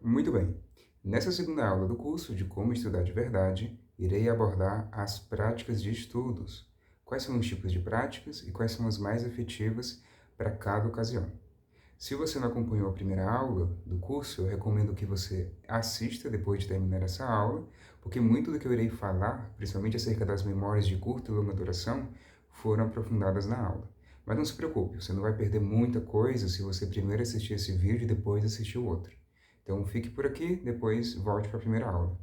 Muito bem. Nessa segunda aula do curso de Como Estudar de Verdade, irei abordar as práticas de estudos. Quais são os tipos de práticas e quais são as mais efetivas para cada ocasião. Se você não acompanhou a primeira aula do curso, eu recomendo que você assista depois de terminar essa aula, porque muito do que eu irei falar, principalmente acerca das memórias de curta e longa duração, foram aprofundadas na aula. Mas não se preocupe, você não vai perder muita coisa se você primeiro assistir esse vídeo e depois assistir o outro. Então fique por aqui, depois volte para a primeira aula.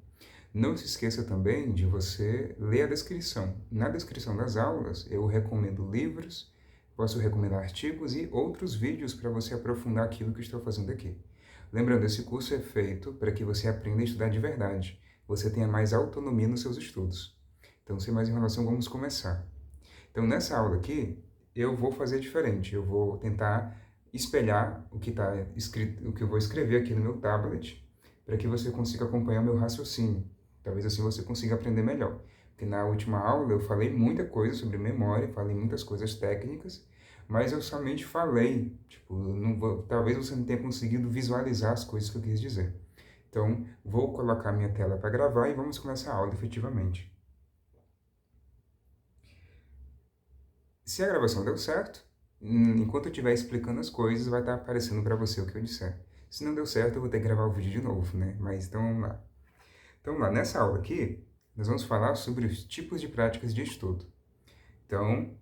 Não se esqueça também de você ler a descrição. Na descrição das aulas, eu recomendo livros, posso recomendar artigos e outros vídeos para você aprofundar aquilo que estou fazendo aqui. Lembrando, esse curso é feito para que você aprenda a estudar de verdade, você tenha mais autonomia nos seus estudos. Então, sem mais enrolação, vamos começar. Então, nessa aula aqui, eu vou fazer diferente. Eu vou tentar espelhar o que está escrito, o que eu vou escrever aqui no meu tablet, para que você consiga acompanhar meu raciocínio. Talvez assim você consiga aprender melhor. Porque na última aula eu falei muita coisa sobre memória, falei muitas coisas técnicas, mas eu somente falei, tipo, não vou, talvez você não tenha conseguido visualizar as coisas que eu quis dizer. Então, vou colocar minha tela para gravar e vamos começar a aula efetivamente. Se a gravação deu certo, enquanto eu estiver explicando as coisas, vai estar aparecendo para você o que eu disser. Se não deu certo, eu vou ter que gravar o vídeo de novo, né? Mas então vamos lá. Então vamos lá, nessa aula aqui, nós vamos falar sobre os tipos de práticas de estudo. Então,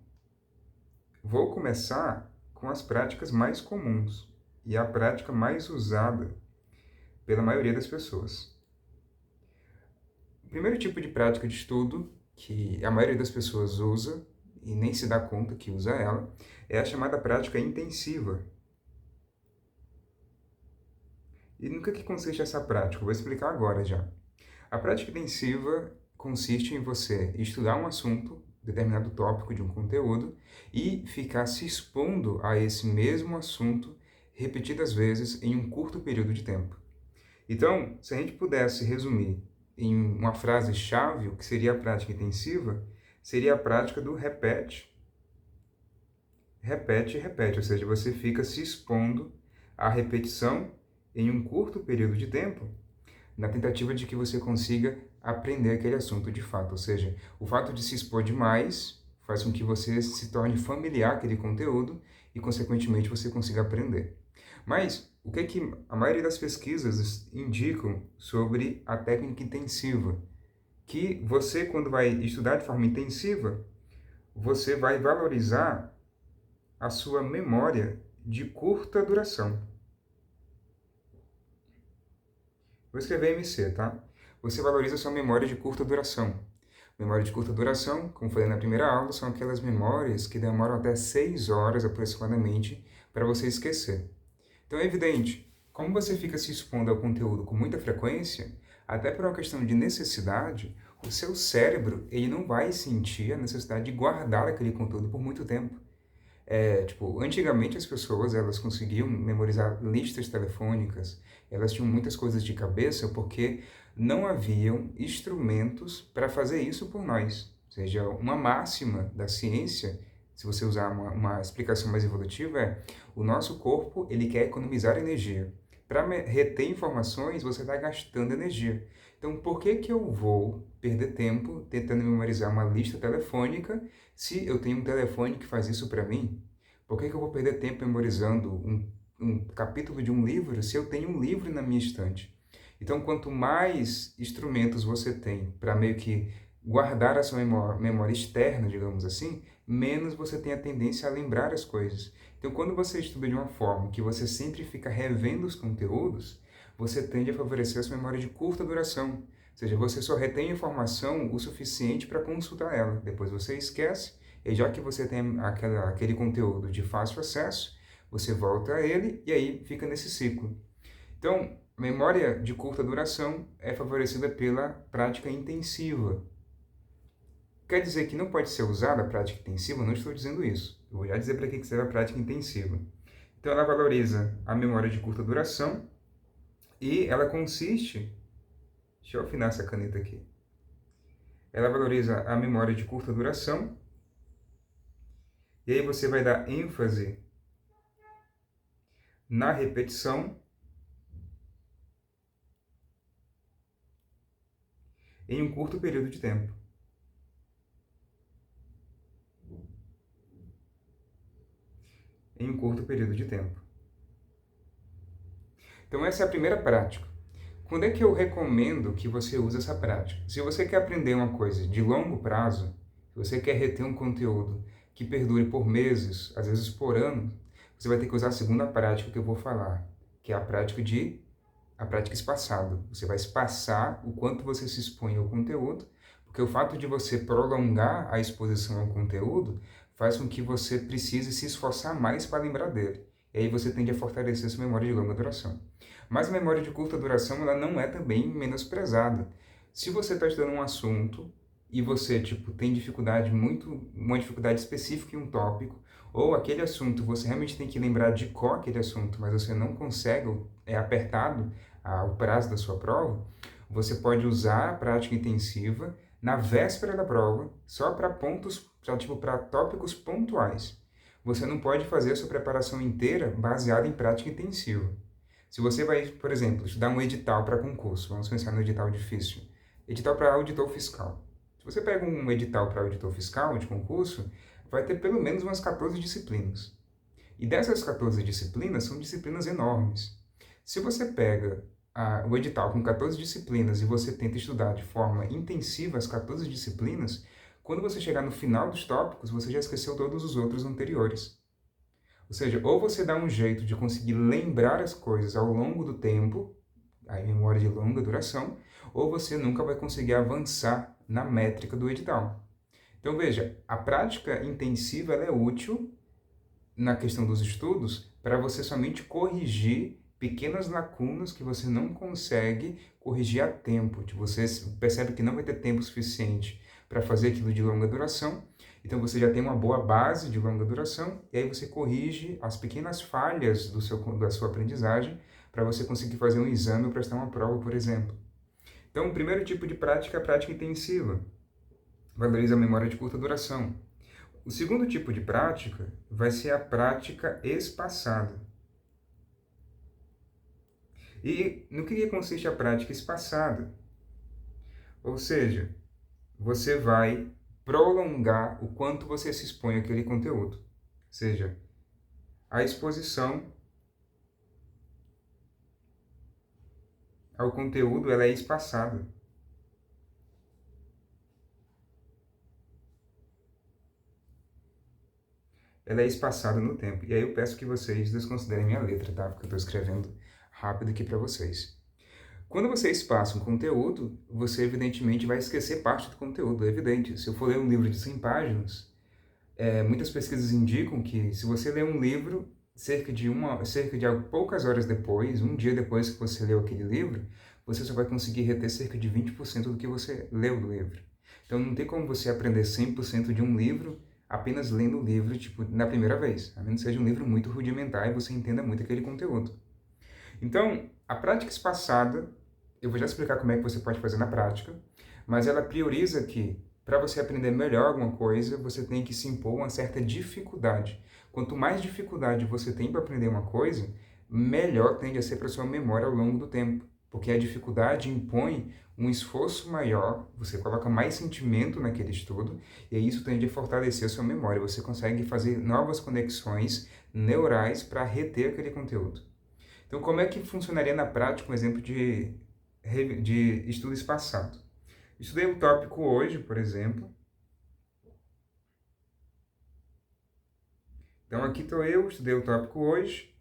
vou começar com as práticas mais comuns e a prática mais usada pela maioria das pessoas. O primeiro tipo de prática de estudo que a maioria das pessoas usa e nem se dá conta que usa ela, é a chamada prática intensiva. E no que consiste essa prática? Eu vou explicar agora já. A prática intensiva consiste em você estudar um assunto, determinado tópico de um conteúdo, e ficar se expondo a esse mesmo assunto repetidas vezes em um curto período de tempo. Então, se a gente pudesse resumir em uma frase-chave o que seria a prática intensiva, seria a prática do repete, repete e repete, ou seja, você fica se expondo à repetição em um curto período de tempo, na tentativa de que você consiga aprender aquele assunto de fato. Ou seja, o fato de se expor demais faz com que você se torne familiar com aquele conteúdo e, consequentemente, você consiga aprender. Mas o que é que a maioria das pesquisas indicam sobre a técnica intensiva? Que você, quando vai estudar de forma intensiva, você vai valorizar a sua memória de curta duração. Vou escrever MC, tá? Você valoriza a sua memória de curta duração. Memória de curta duração, como falei na primeira aula, são aquelas memórias que demoram até 6 horas aproximadamente para você esquecer. Então é evidente, como você fica se expondo ao conteúdo com muita frequência, até por uma questão de necessidade, o seu cérebro ele não vai sentir a necessidade de guardar aquele conteúdo por muito tempo. Tipo, antigamente as pessoas, elas conseguiam memorizar listas telefônicas, elas tinham muitas coisas de cabeça porque não haviam instrumentos para fazer isso por nós. Ou seja, uma máxima da ciência, se você usar uma explicação mais evolutiva, é o nosso corpo, ele quer economizar energia. Para reter informações, você está gastando energia. Então, por que que eu vou perder tempo tentando memorizar uma lista telefônica se eu tenho um telefone que faz isso para mim? Por que que eu vou perder tempo memorizando um capítulo de um livro se eu tenho um livro na minha estante? Então, quanto mais instrumentos você tem para meio que guardar a sua memória externa, digamos assim, menos você tem a tendência a lembrar as coisas. Então, quando você estuda de uma forma que você sempre fica revendo os conteúdos, você tende a favorecer a sua memória de curta duração. Ou seja, você só retém informação o suficiente para consultar ela. Depois você esquece, e já que você tem aquele conteúdo de fácil acesso, você volta a ele e aí fica nesse ciclo. Então, memória de curta duração é favorecida pela prática intensiva. Quer dizer que não pode ser usada a prática intensiva? Não estou dizendo isso. Eu vou já dizer para que serve a prática intensiva. Então, ela valoriza a memória de curta duração e ela consiste... Deixa eu afinar essa caneta aqui. Ela valoriza a memória de curta duração e aí você vai dar ênfase na repetição em um curto período de tempo. Em um curto período de tempo. Então essa é a primeira prática. Quando é que eu recomendo que você use essa prática? Se você quer aprender uma coisa de longo prazo, se você quer reter um conteúdo que perdure por meses, às vezes por ano, você vai ter que usar a segunda prática que eu vou falar, que é a prática espaçada. Você vai espaçar o quanto você se expõe ao conteúdo, porque o fato de você prolongar a exposição ao conteúdo faz com que você precise se esforçar mais para lembrar dele. E aí você tende a fortalecer sua memória de longa duração. Mas a memória de curta duração, ela não é também menosprezada. Se você está estudando um assunto e você, tem uma dificuldade específica em um tópico, ou aquele assunto, você realmente tem que lembrar de qual aquele assunto, mas você não consegue, é apertado o prazo da sua prova, você pode usar a prática intensiva na véspera da prova, só para para tópicos pontuais. Você não pode fazer a sua preparação inteira baseada em prática intensiva. Se você vai, por exemplo, estudar um edital para concurso, vamos pensar no edital difícil, edital para auditor fiscal. Se você pega um edital para auditor fiscal de concurso, vai ter pelo menos umas 14 disciplinas. E dessas 14 disciplinas, são disciplinas enormes. Se você pega o edital com 14 disciplinas e você tenta estudar de forma intensiva as 14 disciplinas, quando você chegar no final dos tópicos, você já esqueceu todos os outros anteriores. Ou seja, ou você dá um jeito de conseguir lembrar as coisas ao longo do tempo, a memória de longa duração, ou você nunca vai conseguir avançar na métrica do edital. Então veja, a prática intensiva ela é útil na questão dos estudos para você somente corrigir pequenas lacunas que você não consegue corrigir a tempo. Você percebe que não vai ter tempo suficiente para fazer aquilo de longa duração, então você já tem uma boa base de longa duração, e aí você corrige as pequenas falhas da sua aprendizagem para você conseguir fazer um exame ou prestar uma prova, por exemplo. Então, o primeiro tipo de prática é a prática intensiva. Valoriza a memória de curta duração. O segundo tipo de prática vai ser a prática espaçada. E no que consiste a prática espaçada? Ou seja, você vai prolongar o quanto você se expõe àquele conteúdo. Ou seja, a exposição ao conteúdo ela é espaçada. Ela é espaçada no tempo. E aí eu peço que vocês desconsiderem minha letra, tá? Porque eu estou escrevendo rápido aqui para vocês. Quando você espaça um conteúdo, você evidentemente vai esquecer parte do conteúdo, é evidente. Se eu for ler um livro de 100 páginas, muitas pesquisas indicam que se você ler um livro, cerca de poucas horas depois, um dia depois que você leu aquele livro, você só vai conseguir reter cerca de 20% do que você leu do livro. Então não tem como você aprender 100% de um livro apenas lendo o livro, na primeira vez. A menos que seja um livro muito rudimentar e você entenda muito aquele conteúdo. Então, a prática espaçada, eu vou já explicar como é que você pode fazer na prática, mas ela prioriza que, para você aprender melhor alguma coisa, você tem que se impor uma certa dificuldade. Quanto mais dificuldade você tem para aprender uma coisa, melhor tende a ser para sua memória ao longo do tempo, porque a dificuldade impõe um esforço maior, você coloca mais sentimento naquele estudo, e isso tende a fortalecer a sua memória. Você consegue fazer novas conexões neurais para reter aquele conteúdo. Então, como é que funcionaria na prática um exemplo de estudo espaçado? Estudei um tópico hoje, por exemplo. Então, aqui estou eu, estudei o tópico hoje.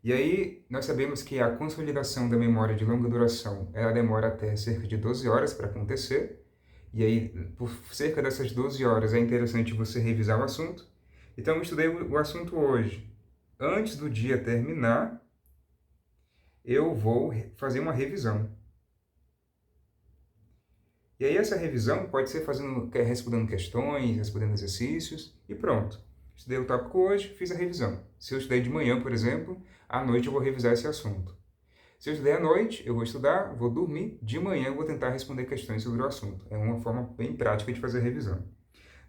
E aí, nós sabemos que a consolidação da memória de longa duração, ela demora até cerca de 12 horas para acontecer. E aí, por cerca dessas 12 horas, é interessante você revisar o assunto. Então, eu estudei o assunto hoje. Antes do dia terminar, eu vou fazer uma revisão. E aí essa revisão pode ser respondendo questões, respondendo exercícios e pronto. Estudei o tópico hoje, fiz a revisão. Se eu estudei de manhã, por exemplo, à noite eu vou revisar esse assunto. Se eu estudei à noite, eu vou estudar, vou dormir, de manhã eu vou tentar responder questões sobre o assunto. É uma forma bem prática de fazer a revisão.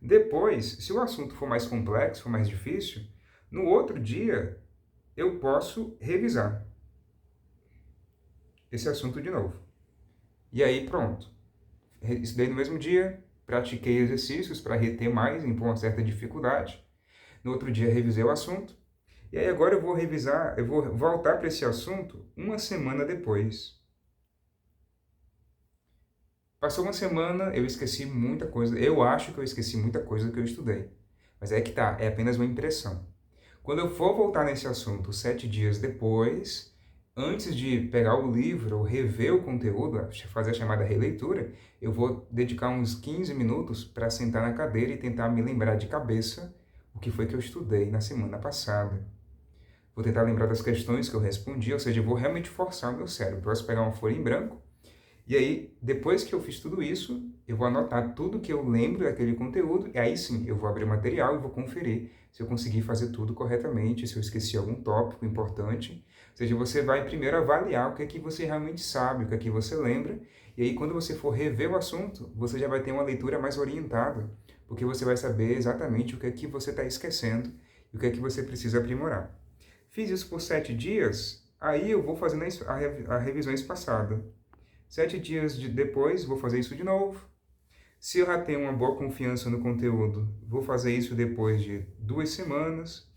Depois, se o assunto for mais complexo, for mais difícil, no outro dia eu posso revisar esse assunto de novo. E aí pronto. estudei no mesmo dia, pratiquei exercícios para reter mais, impor uma certa dificuldade. No outro dia revisei o assunto. E aí agora eu vou revisar, eu vou voltar para esse assunto uma semana depois. Passou uma semana, eu esqueci muita coisa. Eu acho que eu esqueci muita coisa do que eu estudei. Mas é que tá, é apenas uma impressão. Quando eu for voltar nesse assunto 7 dias depois, antes de pegar o livro ou rever o conteúdo, fazer a chamada releitura, eu vou dedicar uns 15 minutos para sentar na cadeira e tentar me lembrar de cabeça o que foi que eu estudei na semana passada. Vou tentar lembrar das questões que eu respondi, ou seja, eu vou realmente forçar o meu cérebro. Posso pegar uma folha em branco e aí, depois que eu fiz tudo isso, eu vou anotar tudo que eu lembro daquele conteúdo, e aí sim, eu vou abrir o material e vou conferir se eu consegui fazer tudo corretamente, se eu esqueci algum tópico importante. Ou seja, você vai primeiro avaliar o que é que você realmente sabe, o que é que você lembra, e aí quando você for rever o assunto, você já vai ter uma leitura mais orientada, porque você vai saber exatamente o que é que você está esquecendo e o que é que você precisa aprimorar. Fiz isso por 7 dias, aí eu vou fazendo a revisão espaçada. 7 dias depois, vou fazer isso de novo. Se eu já tenho uma boa confiança no conteúdo, vou fazer isso depois de 2 semanas.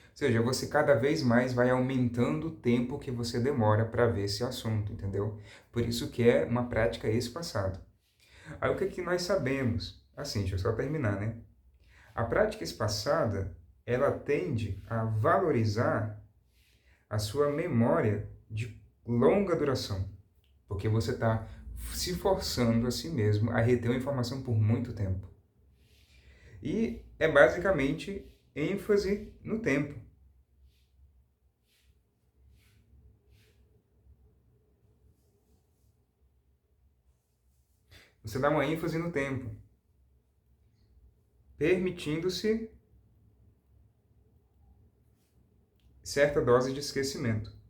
Ou seja, você cada vez mais vai aumentando o tempo que você demora para ver esse assunto, entendeu? Por isso que é uma prática espaçada. Aí o que é que nós sabemos? Assim, deixa eu só terminar, né? A prática espaçada, ela tende a valorizar a sua memória de longa duração. Porque você está se forçando a si mesmo a reter uma informação por muito tempo. E é basicamente ênfase no tempo. Você dá uma ênfase no tempo, permitindo-se certa dose de esquecimento.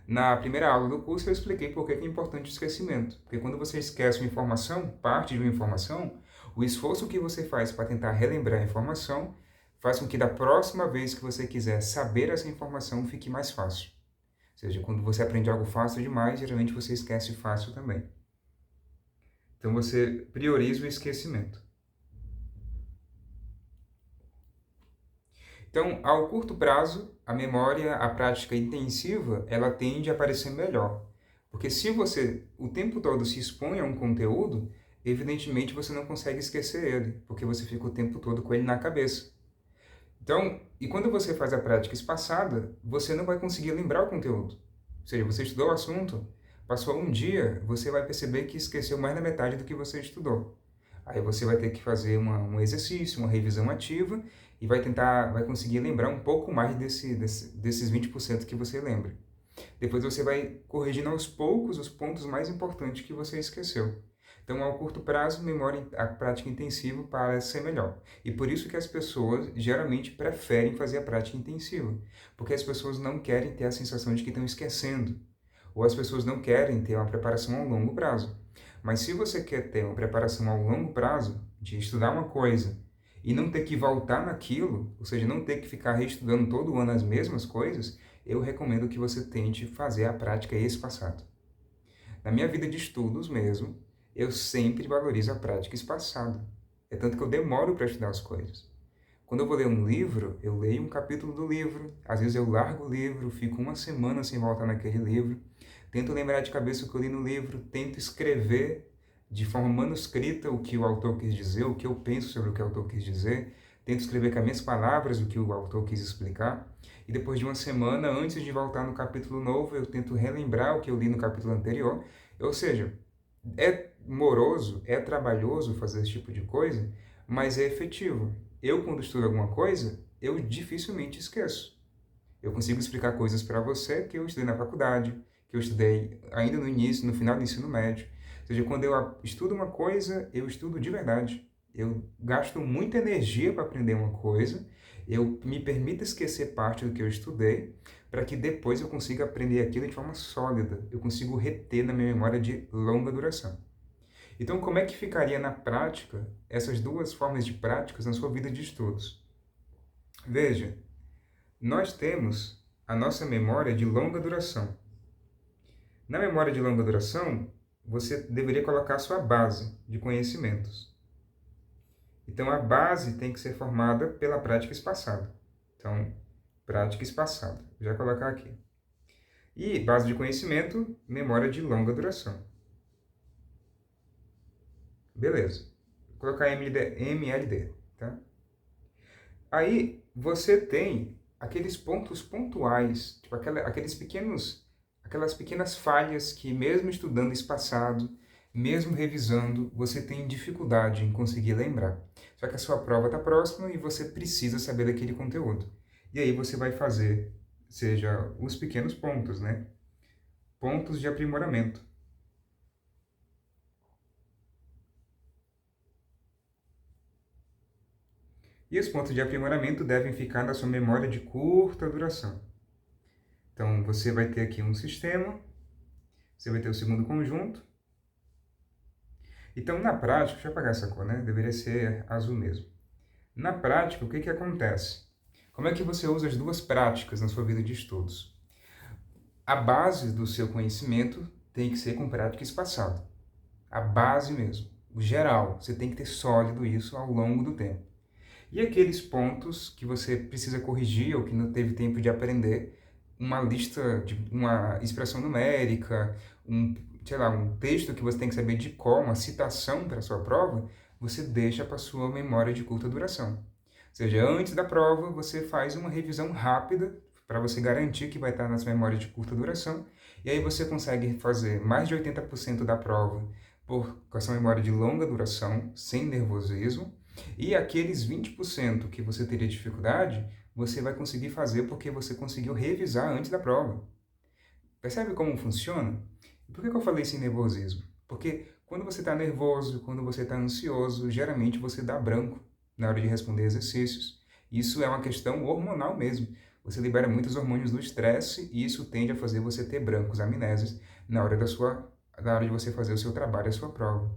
Na primeira aula do curso eu expliquei por que é importante o esquecimento. Porque quando você esquece uma informação, parte de uma informação, o esforço que você faz para tentar relembrar a informação faz com que da próxima vez que você quiser saber essa informação fique mais fácil. Ou seja, quando você aprende algo fácil demais, geralmente você esquece fácil também. Então você prioriza o esquecimento. Então, ao curto prazo, a memória, a prática intensiva, ela tende a aparecer melhor. Porque se você o tempo todo se expõe a um conteúdo, evidentemente você não consegue esquecer ele, porque você fica o tempo todo com ele na cabeça. Então, e quando você faz a prática espaçada, você não vai conseguir lembrar o conteúdo. Ou seja, você estudou o assunto, passou um dia, você vai perceber que esqueceu mais da metade do que você estudou. Aí você vai ter que fazer um exercício, uma revisão ativa e vai conseguir lembrar um pouco mais desses 20% que você lembra. Depois você vai corrigindo aos poucos os pontos mais importantes que você esqueceu. Então, ao curto prazo, a prática intensiva parece ser melhor. E por isso que as pessoas geralmente preferem fazer a prática intensiva. Porque as pessoas não querem ter a sensação de que estão esquecendo. Ou as pessoas não querem ter uma preparação ao longo prazo. Mas se você quer ter uma preparação ao longo prazo, de estudar uma coisa e não ter que voltar naquilo, ou seja, não ter que ficar reestudando todo ano as mesmas coisas, eu recomendo que você tente fazer a prática espaçada. Na minha vida de estudos mesmo, eu sempre valorizo a prática espaçada. É tanto que eu demoro para estudar as coisas. Quando eu vou ler um livro, eu leio um capítulo do livro, às vezes eu largo o livro, fico uma semana sem voltar naquele livro, tento lembrar de cabeça o que eu li no livro, tento escrever de forma manuscrita o que o autor quis dizer, o que eu penso sobre o que o autor quis dizer, tento escrever com as minhas palavras o que o autor quis explicar, e depois de uma semana, antes de voltar no capítulo novo, eu tento relembrar o que eu li no capítulo anterior. Ou seja, é moroso, é trabalhoso fazer esse tipo de coisa, mas é efetivo. Eu, quando estudo alguma coisa, eu dificilmente esqueço. Eu consigo explicar coisas para você que eu estudei na faculdade, que eu estudei ainda no início, no final do ensino médio. Ou seja, quando eu estudo uma coisa, eu estudo de verdade. Eu gasto muita energia para aprender uma coisa, eu me permito esquecer parte do que eu estudei, para que depois eu consiga aprender aquilo de forma sólida, eu consigo reter na minha memória de longa duração. Então, como é que ficaria na prática essas duas formas de práticas na sua vida de estudos? Veja, nós temos a nossa memória de longa duração. Na memória de longa duração, você deveria colocar a sua base de conhecimentos. Então, a base tem que ser formada pela prática espaçada. Então, prática espaçada. Vou já colocar aqui. E base de conhecimento, memória de longa duração. Beleza. Vou colocar MLD, tá? Aí, você tem aqueles pontos pontuais, tipo aquelas pequenas falhas que mesmo estudando espaçado, mesmo revisando, você tem dificuldade em conseguir lembrar. Só que a sua prova está próxima e você precisa saber daquele conteúdo. E aí você vai fazer, seja os pequenos pontos, né? Pontos de aprimoramento. E os pontos de aprimoramento devem ficar na sua memória de curta duração. Então, você vai ter aqui um sistema, você vai ter o segundo conjunto. Então, na prática, deixa eu apagar essa cor, né? Deveria ser azul mesmo. Na prática, o que que acontece? Como é que você usa as duas práticas na sua vida de estudos? A base do seu conhecimento tem que ser com prática espaçada. A base mesmo. O geral. Você tem que ter sólido isso ao longo do tempo. E aqueles pontos que você precisa corrigir ou que não teve tempo de aprender, uma lista, de uma expressão numérica, sei lá, um texto que você tem que saber de cor, uma citação para a sua prova, você deixa para a sua memória de curta duração. Ou seja, antes da prova, você faz uma revisão rápida para você garantir que vai estar nas memórias de curta duração, e aí você consegue fazer mais de 80% da prova com essa memória de longa duração, sem nervosismo, e aqueles 20% que você teria dificuldade, você vai conseguir fazer porque você conseguiu revisar antes da prova. Percebe como funciona? Por que eu falei sem nervosismo? Porque quando você está nervoso, quando você está ansioso, geralmente você dá branco na hora de responder exercícios. Isso é uma questão hormonal mesmo. Você libera muitos hormônios do estresse e isso tende a fazer você ter brancos, amnésias, na hora de você fazer o seu trabalho, a sua prova.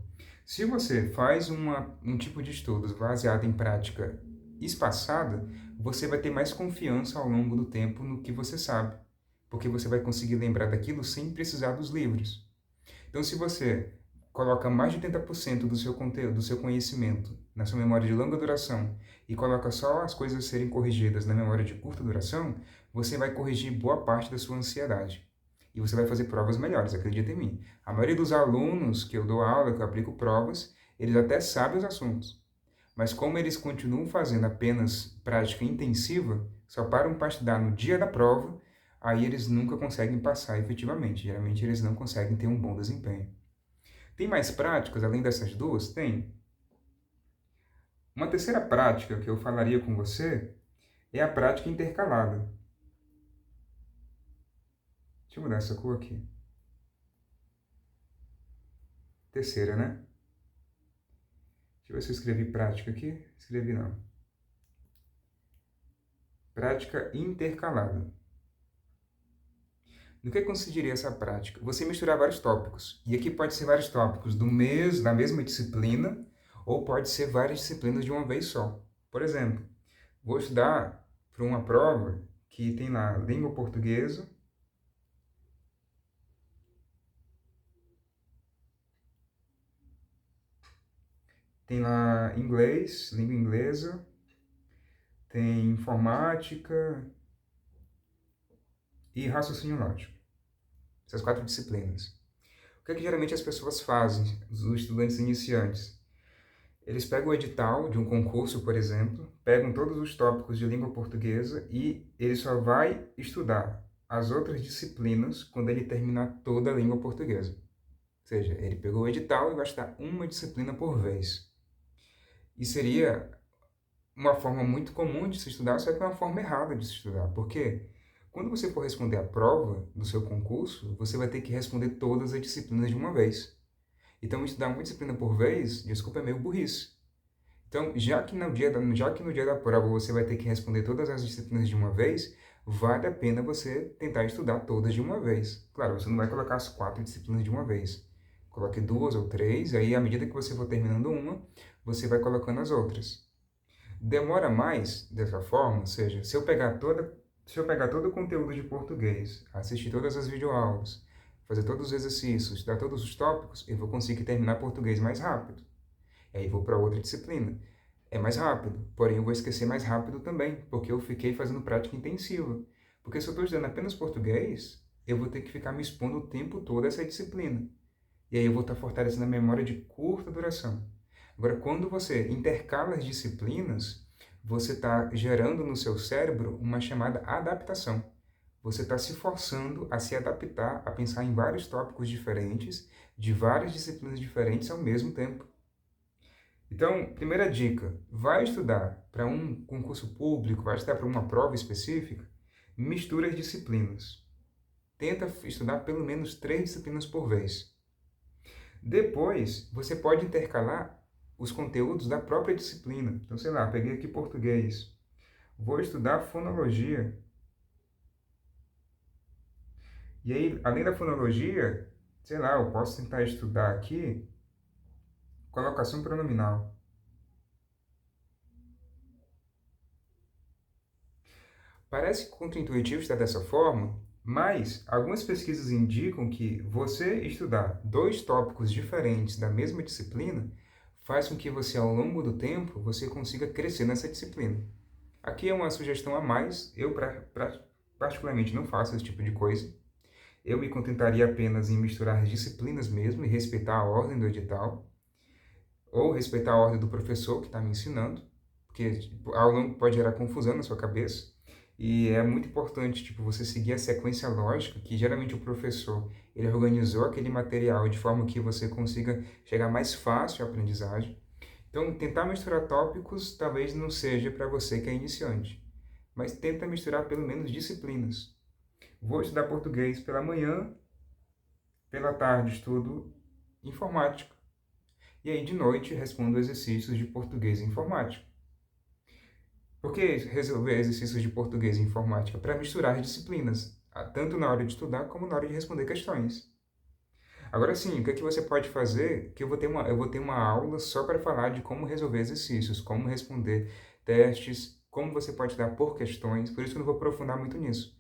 Se você faz um tipo de estudos baseado em prática espaçada, você vai ter mais confiança ao longo do tempo no que você sabe, porque você vai conseguir lembrar daquilo sem precisar dos livros. Então, se você coloca mais de 80% do seu conteúdo, do seu conhecimento na sua memória de longa duração e coloca só as coisas a serem corrigidas na memória de curta duração, você vai corrigir boa parte da sua ansiedade. E você vai fazer provas melhores, acredita em mim. A maioria dos alunos que eu dou aula, que eu aplico provas, eles até sabem os assuntos. Mas como eles continuam fazendo apenas prática intensiva, só param para estudar no dia da prova, aí eles nunca conseguem passar efetivamente. Geralmente eles não conseguem ter um bom desempenho. Tem mais práticas além dessas duas? Tem. Uma terceira prática que eu falaria com você é a prática intercalada. Deixa eu mudar essa cor aqui. Terceira, né? Deixa eu ver se eu escrevi prática aqui. Escrevi não. Prática intercalada. No que consistiria essa prática? Você misturar vários tópicos. E aqui pode ser vários tópicos da mesma disciplina, ou pode ser várias disciplinas de uma vez só. Por exemplo, vou estudar para uma prova que tem lá língua portuguesa, tem lá inglês, língua inglesa, tem informática e raciocínio lógico. Essas 4 disciplinas. O que é que geralmente as pessoas fazem, os estudantes iniciantes? Eles pegam o edital de um concurso, por exemplo, pegam todos os tópicos de língua portuguesa e ele só vai estudar as outras disciplinas quando ele terminar toda a língua portuguesa. Ou seja, ele pegou o edital e vai estudar uma disciplina por vez. E seria uma forma muito comum de se estudar, só que é uma forma errada de se estudar. Por quê? Quando você for responder a prova do seu concurso, você vai ter que responder todas as disciplinas de uma vez. Então, estudar uma disciplina por vez, desculpa, é meio burrice. Então, já que no dia da prova você vai ter que responder todas as disciplinas de uma vez, vale a pena você tentar estudar todas de uma vez. Claro, você não vai colocar as 4 disciplinas de uma vez. Coloque 2 ou 3, aí à medida que você for terminando uma, você vai colocando as outras. Demora mais dessa forma, ou seja, se eu pegar todo o conteúdo de português, assistir todas as videoaulas, fazer todos os exercícios, estudar todos os tópicos, eu vou conseguir terminar português mais rápido. E aí vou para outra disciplina. É mais rápido, porém eu vou esquecer mais rápido também, porque eu fiquei fazendo prática intensiva. Porque se eu estou estudando apenas português, eu vou ter que ficar me expondo o tempo todo a essa disciplina. E aí eu vou estar fortalecendo a memória de curta duração. Agora, quando você intercala as disciplinas, você está gerando no seu cérebro uma chamada adaptação. Você está se forçando a se adaptar, a pensar em vários tópicos diferentes, de várias disciplinas diferentes ao mesmo tempo. Então, primeira dica, vai estudar para um concurso público, vai estudar para uma prova específica, mistura as disciplinas. Tenta estudar pelo menos 3 disciplinas por vez. Depois, você pode intercalar os conteúdos da própria disciplina. Então, sei lá, peguei aqui português. Vou estudar fonologia. E aí, além da fonologia, sei lá, eu posso tentar estudar aqui colocação pronominal. Parece contraintuitivo estar dessa forma, mas algumas pesquisas indicam que você estudar 2 tópicos diferentes da mesma disciplina faz com que você, ao longo do tempo, você consiga crescer nessa disciplina. Aqui é uma sugestão a mais, eu particularmente não faço esse tipo de coisa. Eu me contentaria apenas em misturar as disciplinas mesmo e respeitar a ordem do edital, ou respeitar a ordem do professor que está me ensinando, porque ao longo pode gerar confusão na sua cabeça. E é muito importante, você seguir a sequência lógica, que geralmente o professor, ele organizou aquele material de forma que você consiga chegar mais fácil à aprendizagem. Então, tentar misturar tópicos talvez não seja para você que é iniciante, mas tenta misturar pelo menos disciplinas. Vou estudar português pela manhã, pela tarde estudo informática. E aí, de noite, respondo exercícios de português e informática. Por que resolver exercícios de português e informática? Para misturar as disciplinas, tanto na hora de estudar como na hora de responder questões. Agora sim, o que é que você pode fazer? Que eu vou ter uma aula só para falar de como resolver exercícios, como responder testes, como você pode dar por questões, por isso que eu não vou aprofundar muito nisso.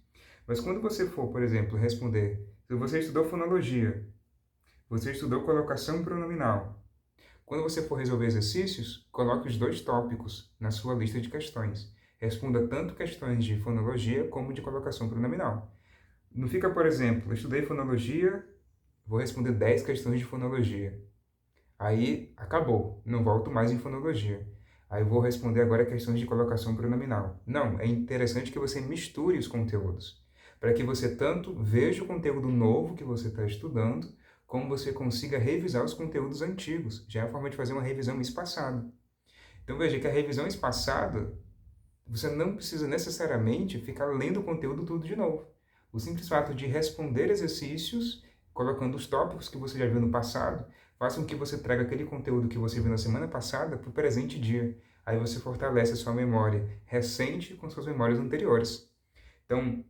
Mas quando você for, por exemplo, responder, se você estudou fonologia, você estudou colocação pronominal, quando você for resolver exercícios, coloque os 2 tópicos na sua lista de questões. Responda tanto questões de fonologia como de colocação pronominal. Não fica, por exemplo, estudei fonologia, vou responder 10 questões de fonologia. Aí, acabou, não volto mais em fonologia. Aí vou responder agora questões de colocação pronominal. Não, é interessante que você misture os conteúdos, para que você tanto veja o conteúdo novo que você está estudando, como você consiga revisar os conteúdos antigos. Já é a forma de fazer uma revisão espaçada. Então veja que a revisão espaçada, você não precisa necessariamente ficar lendo o conteúdo tudo de novo. O simples fato de responder exercícios, colocando os tópicos que você já viu no passado, faz com que você traga aquele conteúdo que você viu na semana passada para o presente dia. Aí você fortalece a sua memória recente com suas memórias anteriores. Então,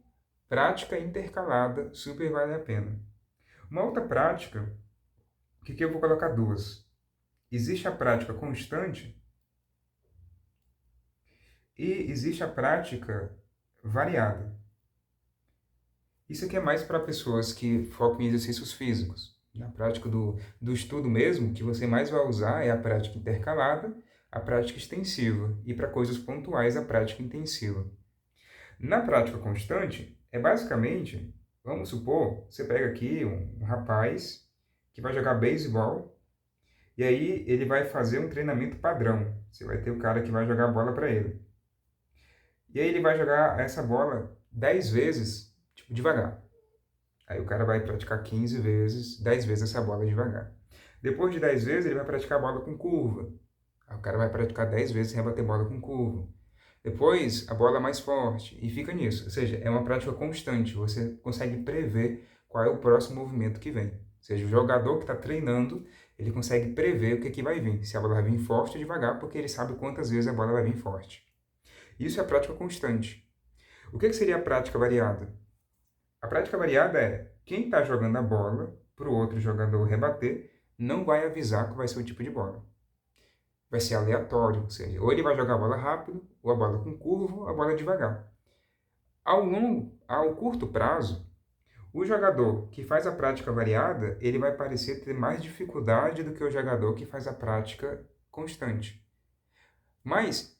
prática intercalada super vale a pena. Uma outra prática, que aqui eu vou colocar 2. Existe a prática constante e existe a prática variada. Isso aqui é mais para pessoas que focam em exercícios físicos. Na prática do estudo mesmo, que você mais vai usar é a prática intercalada, a prática extensiva, e para coisas pontuais, a prática intensiva. Na prática constante, é basicamente, vamos supor, você pega aqui um rapaz que vai jogar beisebol, e aí ele vai fazer um treinamento padrão. Você vai ter o cara que vai jogar a bola para ele. E aí ele vai jogar essa bola 10 vezes, devagar. Aí o cara vai praticar 15 vezes, 10 vezes essa bola devagar. Depois de 10 vezes, ele vai praticar a bola com curva. Aí o cara vai praticar 10 vezes rebater bola com curva. Depois, a bola mais forte. E fica nisso. Ou seja, é uma prática constante. Você consegue prever qual é o próximo movimento que vem. Ou seja, o jogador que está treinando, ele consegue prever o que vai vir. Se a bola vai vir forte ou devagar, porque ele sabe quantas vezes a bola vai vir forte. Isso é a prática constante. O que seria a prática variada? A prática variada é quem está jogando a bola para o outro jogador rebater não vai avisar qual vai ser o tipo de bola. Vai ser aleatório, ou seja, ou ele vai jogar a bola rápido, ou a bola com curva, ou a bola devagar. Ao curto prazo, O jogador que faz a prática variada, ele vai parecer ter mais dificuldade do que o jogador que faz a prática constante. Mas,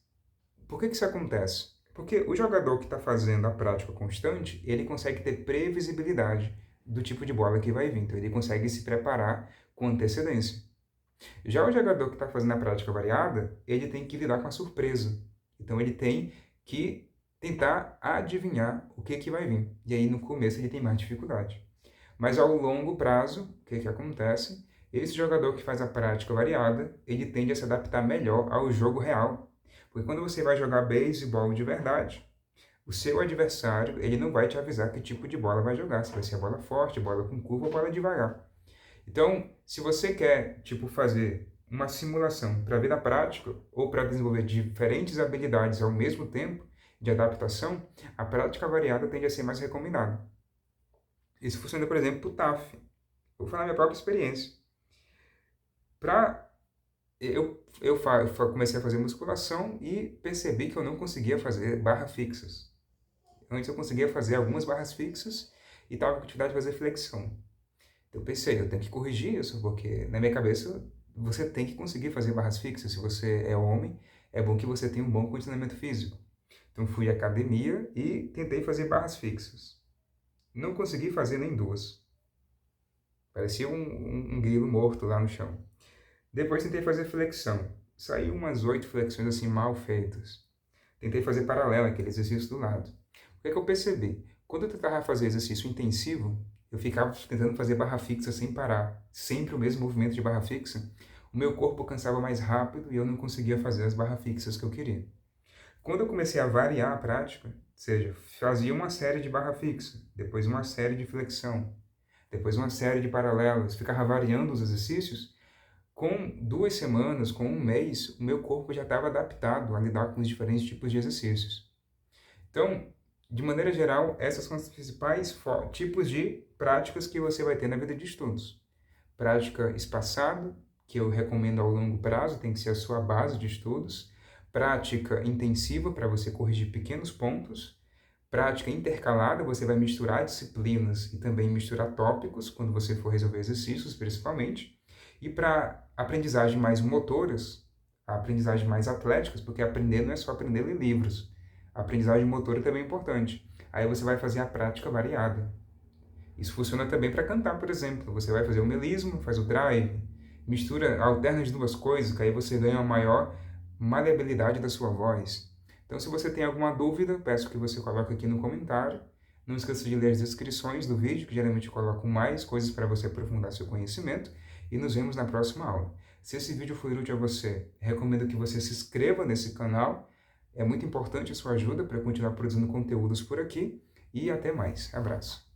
por que isso acontece? Porque o jogador que está fazendo a prática constante, ele consegue ter previsibilidade do tipo de bola que vai vir. Então, ele consegue se preparar com antecedência. Já o jogador que está fazendo a prática variada, ele tem que lidar com a surpresa. Então, ele tem que tentar adivinhar o que vai vir. E aí, no começo, ele tem mais dificuldade. Mas ao longo prazo, o que acontece? Esse jogador que faz a prática variada, ele tende a se adaptar melhor ao jogo real. Porque quando você vai jogar beisebol de verdade, o seu adversário, ele não vai te avisar que tipo de bola vai jogar, se vai ser a bola forte, bola com curva ou bola devagar. Então, se você quer, fazer uma simulação para a vida prática ou para desenvolver diferentes habilidades ao mesmo tempo de adaptação, a prática variada tende a ser mais recomendada. Isso funciona, por exemplo, para o TAF. Vou falar minha própria experiência. Eu comecei a fazer musculação e percebi que eu não conseguia fazer barras fixas. Antes eu conseguia fazer algumas barras fixas e estava com dificuldade de fazer flexão. Então eu pensei, eu tenho que corrigir isso, porque na minha cabeça você tem que conseguir fazer barras fixas. Se você é homem, é bom que você tenha um bom condicionamento físico. Então fui à academia e tentei fazer barras fixas. Não consegui fazer nem duas. Parecia um grilo morto lá no chão. Depois tentei fazer flexão. Saiu umas 8 flexões assim mal feitas. Tentei fazer paralela, aquele exercício do lado. O que eu percebi? Quando eu tentava fazer exercício intensivo, eu ficava tentando fazer barra fixa sem parar. Sempre o mesmo movimento de barra fixa. O meu corpo cansava mais rápido e eu não conseguia fazer as barras fixas que eu queria. Quando eu comecei a variar a prática, ou seja, fazia uma série de barra fixa, depois uma série de flexão, depois uma série de paralelas, ficava variando os exercícios, com 2 semanas, com 1 mês, o meu corpo já estava adaptado a lidar com os diferentes tipos de exercícios. Então, de maneira geral, essas são os principais tipos de práticas que você vai ter na vida de estudos. Prática espaçada, que eu recomendo ao longo prazo, tem que ser a sua base de estudos. Prática intensiva, para você corrigir pequenos pontos. Prática intercalada, você vai misturar disciplinas e também misturar tópicos, quando você for resolver exercícios, principalmente. E para aprendizagem mais motoras, a aprendizagem mais atléticas, porque aprender não é só aprender a ler livros. A aprendizagem motora também é importante. Aí você vai fazer a prática variada. Isso funciona também para cantar, por exemplo. Você vai fazer o melismo, faz o drive, mistura, alterna as duas coisas, que aí você ganha uma maior maleabilidade da sua voz. Então, se você tem alguma dúvida, peço que você coloque aqui no comentário. Não esqueça de ler as descrições do vídeo, que geralmente eu coloco mais coisas para você aprofundar seu conhecimento. E nos vemos na próxima aula. Se esse vídeo for útil a você, recomendo que você se inscreva nesse canal. É muito importante a sua ajuda para continuar produzindo conteúdos por aqui. E até mais. Abraço.